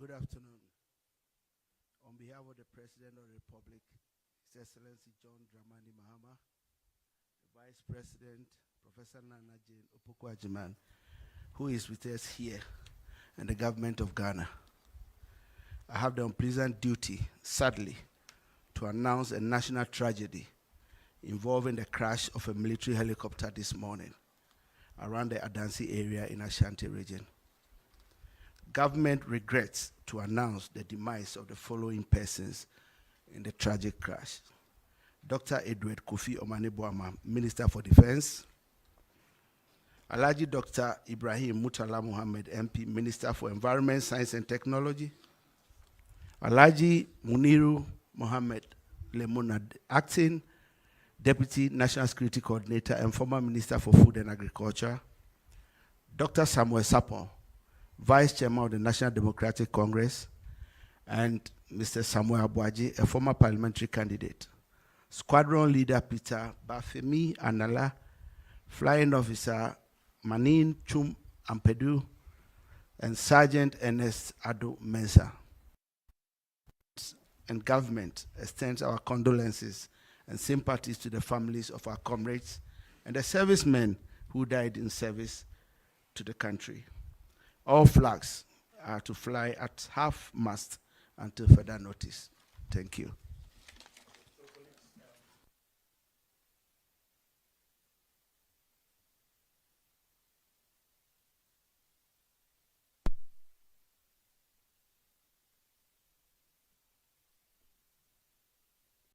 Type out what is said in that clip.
Good afternoon. On behalf of the President of the Republic, His Excellency John Dramani Mahama, the Vice President, Professor Nana Jane Opoku-Agyeman, who is with us here, and the government of Ghana, I have the unpleasant duty, sadly, to announce a national tragedy involving the crash of a military helicopter this morning around the Adansi area in Ashanti region. Government regrets to announce the demise of the following persons in the tragic crash. Dr. Edward Kofi Omane Boamah, Minister for Defense. Alhaji Dr. Ibrahim Mutala Mohammed, MP, Minister for Environment, Science and Technology. Alhaji Muniru Mohammed Lemonad, Acting Deputy National Security Coordinator and former Minister for Food and Agriculture. Dr. Samuel Sapon, Vice Chairman of the National Democratic Congress, and Mr. Samuel Abuaji, a former parliamentary candidate. Squadron Leader Peter Bafemi Anala, Flying Officer Manin Chum Ampedu, and Sergeant Ernest Ado Mensah. And government extends our condolences and sympathies to the families of our comrades and the servicemen who died in service to the country. All flags are to fly at half-mast until further notice. Thank you.